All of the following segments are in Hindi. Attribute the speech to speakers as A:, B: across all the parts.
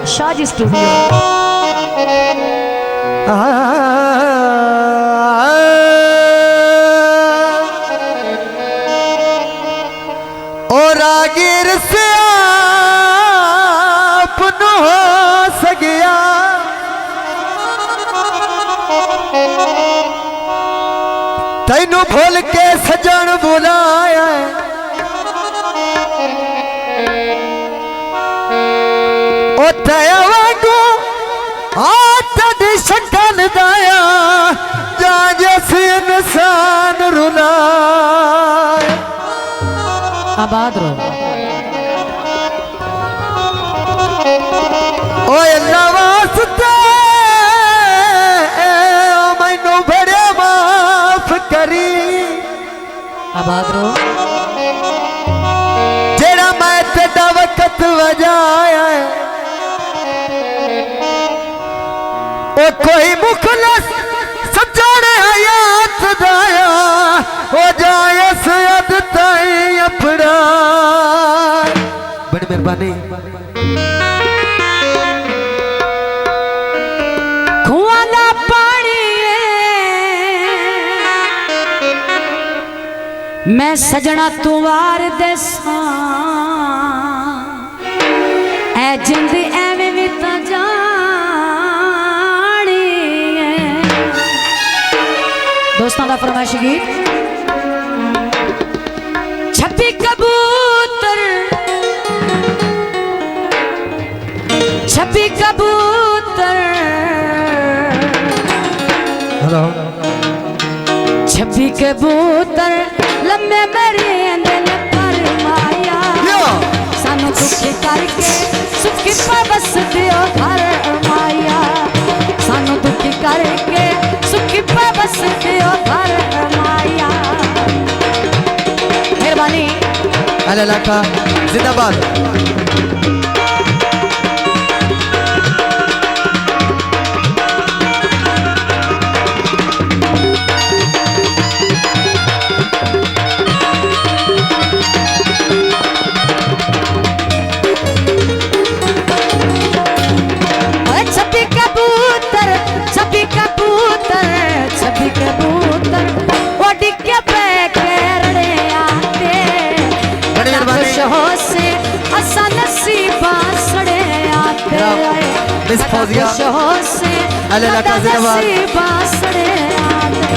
A: शाहजी स्टूडियो।
B: और रागीर से आपनो हो सकिया तैनू भूल के सजन बुलाया ओ तयवागो आतड़ी शक्ल दाया जा जैसे इंसान रुलाया।
A: आबाद रहो।
B: ओए नवास्ते मैनू बड़े माफ करी
A: आबाद रहो।
B: जेड़ा मैं तेरा वक्त वजाया ओ कोई मुखलस सजाने हयात दाया हो जाए सयद ताई अपना। बड़ी मेहरबानी।
A: खुआना पानी मैं सजना तू वार दसा ऐ जिंद एवें भी ता जानी है। दोस्तों का फरमाइश गीत। छपी कबूतर छपी कबूतर
B: हेलो
A: छपी कबूतर लम्बे मेरे अंदर पर माया सानू दुखी करके सुखी बस दियो घर माया सानू दुखी करके सुखी बस दियो घर माया। मेहरबानी।
B: अल्लाह का जिंदाबाद।
A: छपी कबूतर उड़ के पैरने आते हो से असा नसीबा सड़े आते हो से नसीबा सड़े आते।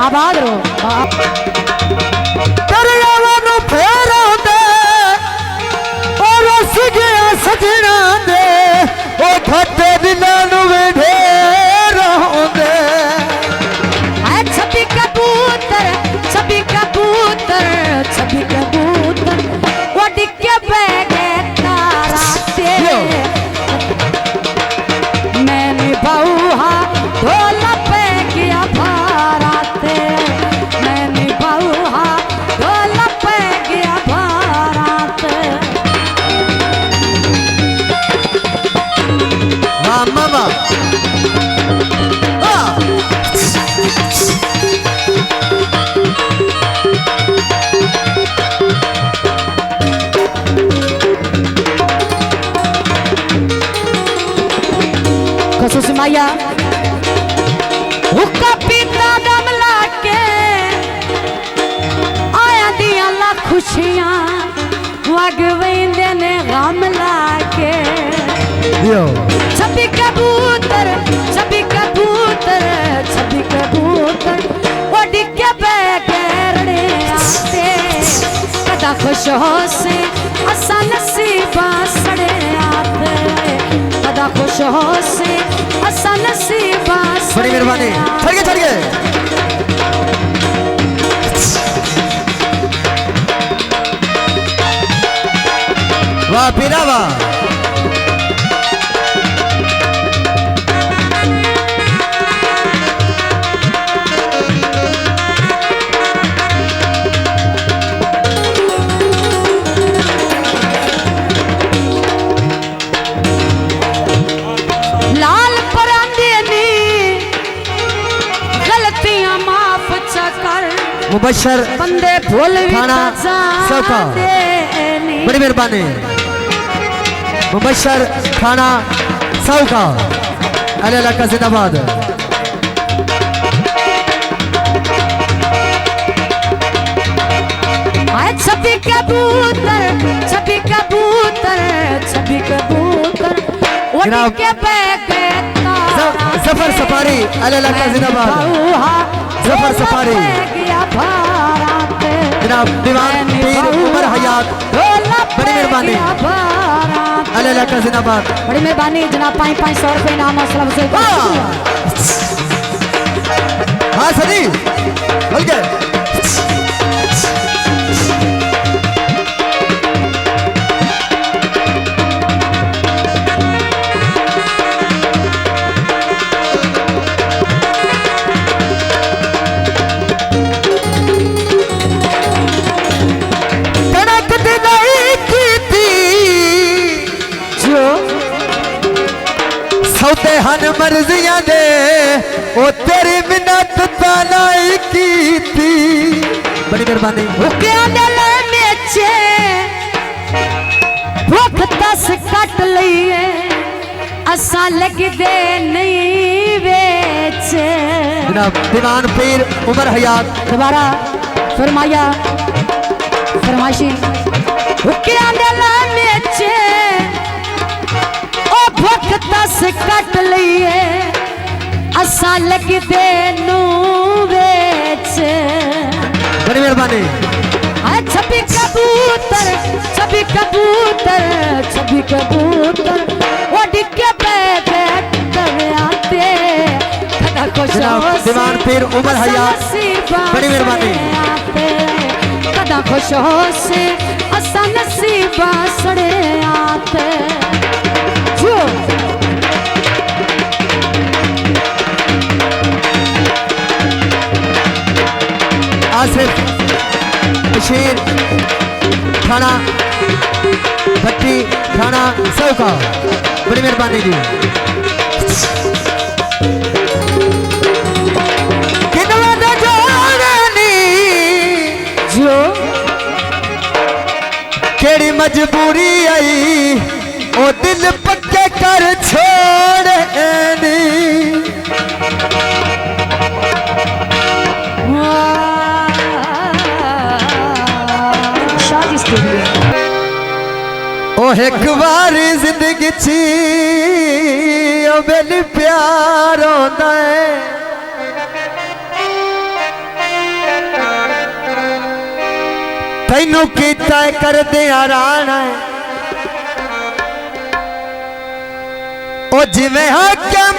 A: आबाद रहो।
B: दरियावानू फेरा दे और उस गया सजना दे ओ खट्टे दिलां नू वेढेरा दे।
A: छपी कबूतर छपी कबूतर छपी कबूतर उड़ के बैगे ताराते मैंने बहुहा ढोला पे गया भाराते मैंने बहुहा ढोला पे गया भाराते।
B: हाँ मामा
A: खसूस माया हुक्का पीता दम लाके आया दिया ला खुशियां वग वेंदे ने गम लाके। छपी कबूतर छपी कबूतर छपी कबूतर उड़ के बैरने आते कदा खुश हो से असा नसीबा सड़े आते कदा खुश हो से असा नसीबा।
B: बड़ी मेहरबानी। चढ़ गए वाह पीना वाह। मुबशर
A: बंदे भूल भी
B: थाना सौका। बड़ी मेहरबानी। मुबशर थाना सौका अली इलाका जिंदाबाद।
A: छपी कबूतर छपी कबूतर छपी कबूतर उड़ के बैठे
B: जफर सफारी अली इलाका जिंदाबाद। जफर सफारी जनाब दीवान पीर उमर हयात। बड़ी मेहरबानी अली इलाका जिंदाबाद।
A: बड़ी मेहरबानी जनाब 500 रुपये नाम असलम से।
B: हाँ सदी बोल के सौते हन मर्जियां दे ओ तेरी मिन्नत तानाई की थी। बड़ी मेहरबानी।
A: भूख 10 कट लिए असा लगदे नहीं बेच।
B: जनाब दीवान पीर उमर हयात।
A: दोबारा फरमाया फरमाइशी भूखिया बेचे भुख 10 कट लिए असा लगदे नू बेच।
B: बड़ी मेहरबानी।
A: छपी कबूतर छपी कबूतर छपी कबूतर उड़ के बैठे आते
B: जनाब दीवान पीर उमर हयात। बड़ी मेहरबानी।
A: कदा खुश हो से असा नसीबा सड़े आते।
B: आसिफ बशीर थाना भट्टी थाना सौका। बड़ी मेहरबानी जी।
A: जो
B: केड़ी मजबूरी आई ओ दिल पक्के कर छोड़े नी। ओ एक बार जिंदगी ची ओ बेल प्यार होता है। तैनू कीता कर दे आरान है ओ जिवें हाकम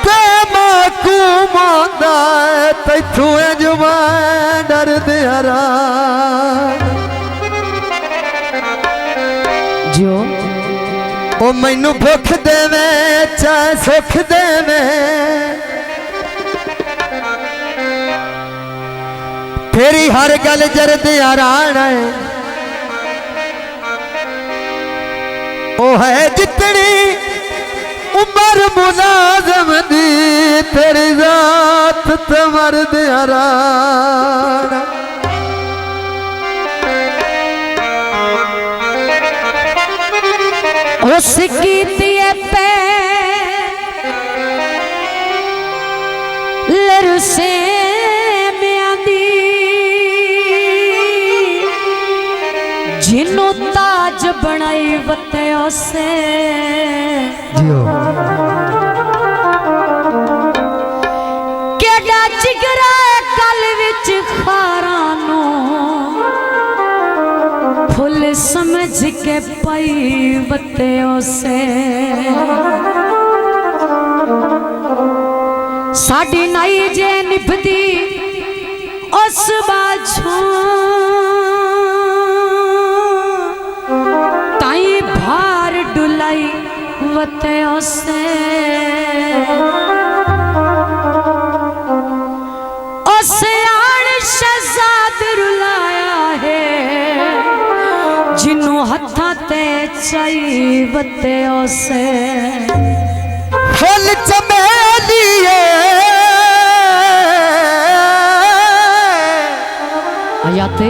B: ते महकूम होंदा है तैथू जुबान डर दे आरान।
A: जो
B: ओ मैनू भुख देवे चाहे सुख देवे तेरी हर गल जरद आरान है। ओ है जितनी उमर मुलाजम दी तेरी जात ते मर्द आरान।
A: उस कीतिए पे लरुसे जिन्नू ताज बनाई वत्या से केड़ा जिगरा गल विच खारा नू फुल समझ के पाई वत्या से। साडी नाई जे निभदी उस बाजू भार डुलाई वत्या से। आन शहजाद रुलाया है जिन्नू हथा ते चाई वत्या से।
B: फुल चमेलिए
A: आयाते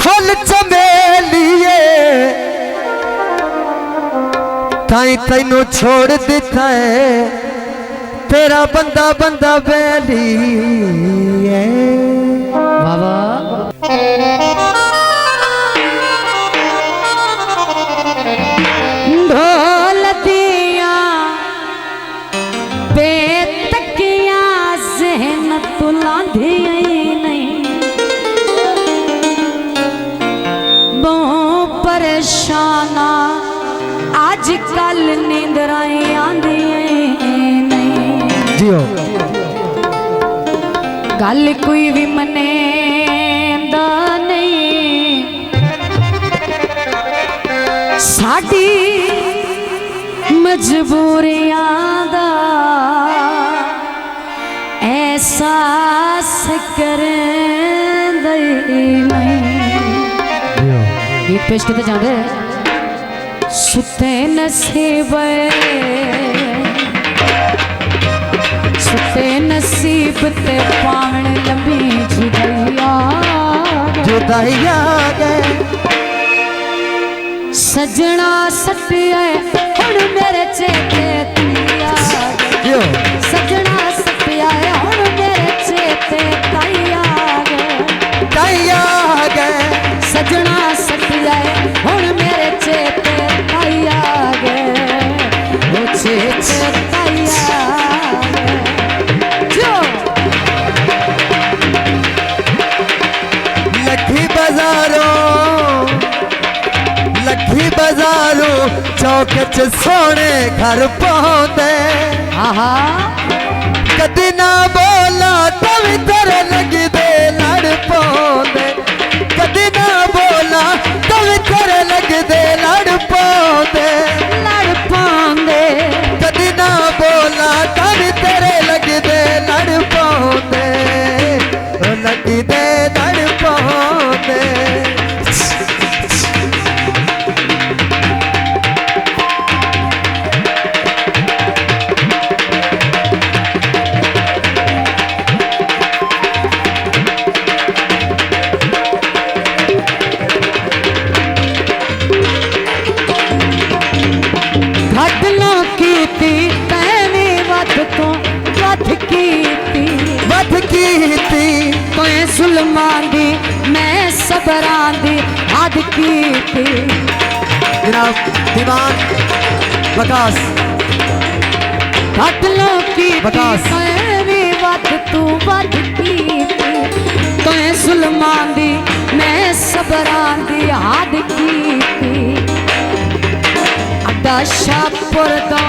B: फुल चमेलिए ताई तैनू छोड़ दिता है तेरा बंदा बंदा बैली है।
A: बाबा ढोल दिया बेतकिया जहन तुला दिया नहीं बहु परेशाना आजकल नींदराएं आंदी नहीं
B: जियो
A: गल कोई भी मने नहीं साडी मजबूरियां दा एहसास करें नहीं गीत पेश करते जाते सुते नसीब सुते नसीब ते पावन लंबी
B: जुदाइया गए
A: सजना सटिया हुण मेरे चेते तैया सजना सटिया हुण मेरे चेते तैया गए सजना सटिया हुण मेरे चेते तैया गए वो चेते तैया जो
B: लखी बाजारों चौक च सोने घर पहुंचे कदी ना बोला तब तेरे लगी दे लड़ पौंदे कदी ना बोला तब तेरे लगी दे लड़ पौंदे कदी ना बोला तब तेरे लगी दे लड़ पौंदे लगी दे लड़ पौंदे
A: सुलमांदी मैं सबरांदी हद की थी
B: जनाब दीवान बकास
A: घटलों की
B: बकास
A: वत तू वध की थी तो सुलमांदी मैं सबरांदी हद की थी अड्डा शाहपुर दा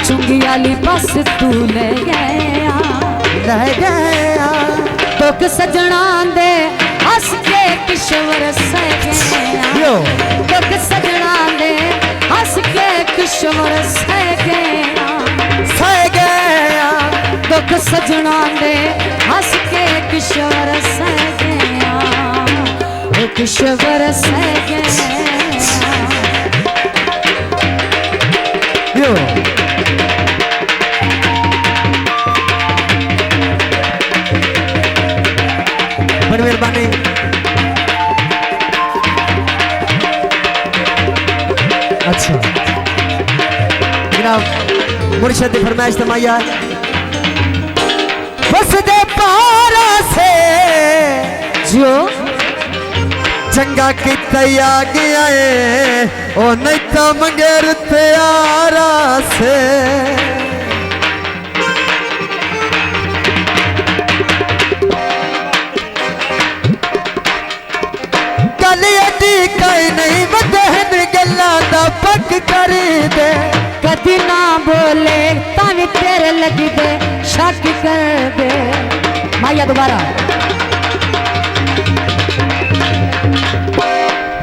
A: चुंगी वाली बस तू ले गया तुक सजना दे हस के किशोर सह गया तुक सजना दे हस के किशोर सह गया तुक सजना दे हस के किशोर सह गया किशोर सह गया
B: बड़ी मेहरबानी अच्छा जनाब मुर्शद की फरमाइश तमाया बस दे पारा से
A: जो
B: चंगा की तैया गया है ओ नहीं तो मंगेर प्यारा से कई नहीं बदहन गल्ला दा पक कर दे
A: कदी ना बोले तावी तेरे लगी दे शक कर दे माया दोबारा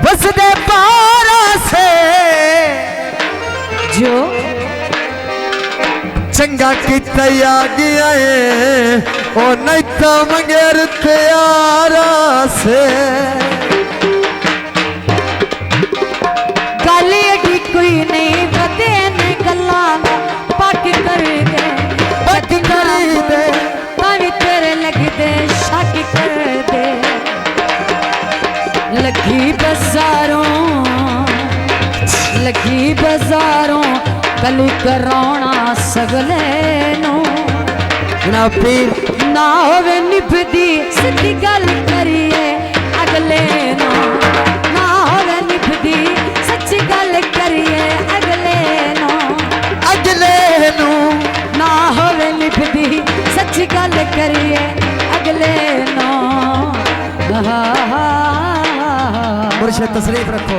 B: बस दे पारा से
A: जो
B: चंगा की तैया गया है ओ नहीं तो मंगेर प्यारा से
A: कोई नहीं बदे गल्ला पक लगी बाजारों कल कराना सगले नू
B: जनाब पीर
A: ना होवे निभदी सीधी गल करिए अगले नू ना होवे निभदी सच्ची गल करिए अगले नू ना होवे निभदी सच्ची गल करिए अगले नू
B: मुर्शिद तशरीफ रखो